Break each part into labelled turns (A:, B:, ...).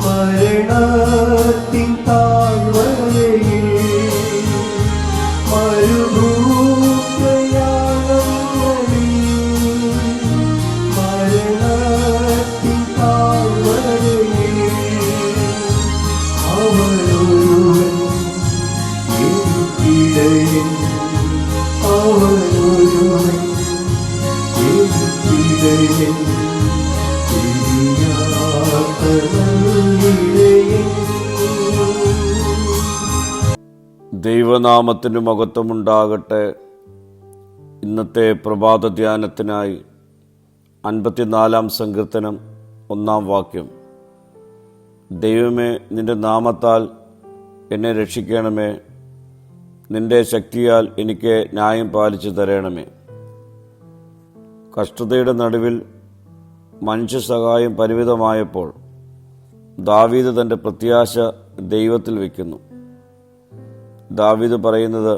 A: മരണത്തിൻ താഴ്വരയിൽ മരണത്തിൻ താഴ്വരയിൽ അവനൊരുവൻ എനിക്കിടയൻ, അവനൊരുവൻ എനിക്കിടയൻ.
B: ദൈവനാമത്തിന് മഹത്വമുണ്ടാകട്ടെ. ഇന്നത്തെ പ്രഭാത ധ്യാനത്തിനായി 54 സങ്കീർത്തനം 1 വാക്യം. ദൈവമേ, നിന്റെ നാമത്താൽ എന്നെ രക്ഷിക്കണമേ, നിന്റെ ശക്തിയാൽ എനിക്ക് ന്യായം പാലിച്ചു തരണമേ. കഷ്ടതയുടെ നടുവിൽ മനുഷ്യ സഹായം പരിമിതമായപ്പോൾ ദാവീദ് തൻ്റെ പ്രത്യാശ ദൈവത്തിൽ വയ്ക്കുന്നു. ദാവീദ് പറയുന്നത്,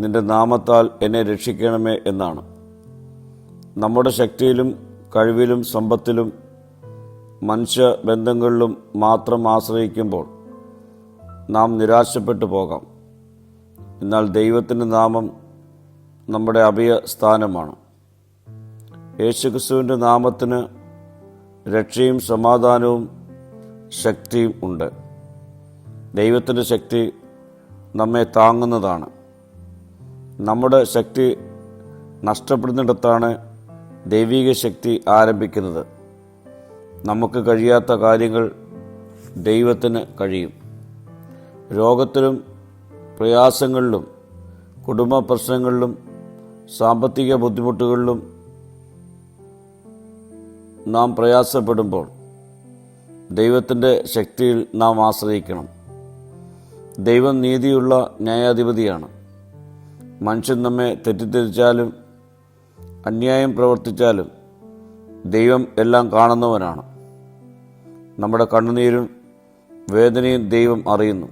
B: നിന്റെ നാമത്താൽ എന്നെ രക്ഷിക്കണമേ എന്നാണ്. നമ്മുടെ ശക്തിയിലും കഴിവിലും സമ്പത്തിലും മനുഷ്യ ബന്ധങ്ങളിലും മാത്രം ആശ്രയിക്കുമ്പോൾ നാം നിരാശപ്പെട്ടു പോകാം. എന്നാൽ ദൈവത്തിൻ്റെ നാമം നമ്മുടെ അഭയസ്ഥാനമാണ്. യേശുക്രിസ്തുവിൻ്റെ നാമത്തിന് രക്ഷയും സമാധാനവും ശക്തിയും ഉണ്ട്. ദൈവത്തിൻ്റെ ശക്തി നമ്മെ താങ്ങുന്നതാണ്. നമ്മുടെ ശക്തി നഷ്ടപ്പെടുന്നിടത്താണ് ദൈവിക ശക്തി ആരംഭിക്കുന്നത്. നമുക്ക് കഴിയാത്ത കാര്യങ്ങൾ ദൈവത്തിന് കഴിയും. രോഗത്തിലും പ്രയാസങ്ങളിലും കുടുംബ പ്രശ്നങ്ങളിലും സാമ്പത്തിക ബുദ്ധിമുട്ടുകളിലും നാം പ്രയാസപ്പെടുമ്പോൾ ദൈവത്തിൻ്റെ ശക്തിയിൽ നാം ആശ്രയിക്കണം. ദൈവം നീതിയുള്ള ന്യായാധിപതിയാണ്. മനുഷ്യൻ നമ്മെ തെറ്റിദ്ധരിച്ചാലും അന്യായം പ്രവർത്തിച്ചാലും ദൈവം എല്ലാം കാണുന്നവനാണ്. നമ്മുടെ കണ്ണുനീരും വേദനയും ദൈവം അറിയുന്നു.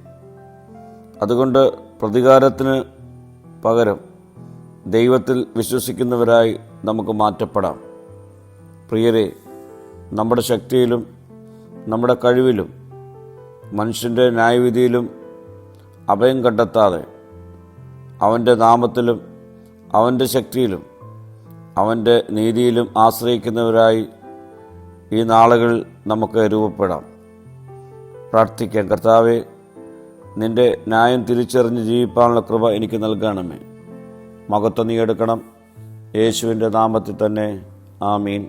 B: അതുകൊണ്ട് പ്രതികാരത്തിന് പകരം ദൈവത്തിൽ വിശ്വസിക്കുന്നവരായി നമുക്ക് മാറ്റപ്പെടാം. പ്രിയരെ, നമ്മുടെ ശക്തിയിലും നമ്മുടെ കഴിവിലും മനുഷ്യൻ്റെ ന്യായവിധിയിലും അഭയം കണ്ടെത്താതെ അവൻ്റെ നാമത്തിലും അവൻ്റെ ശക്തിയിലും അവൻ്റെ നീതിയിലും ആശ്രയിക്കുന്നവരായി ഈ നാളുകളിൽ നമുക്ക് രൂപപ്പെടാം. പ്രാർത്ഥിക്കാം. കർത്താവേ, നിൻ്റെ ന്യായം തിരിച്ചറിഞ്ഞ് ജീവിക്കാനുള്ള കൃപ എനിക്ക് നൽകണമേ. മഹത്വം നീ എടുക്കണം. യേശുവിൻ്റെ നാമത്തിൽ തന്നെ. ആമീൻ.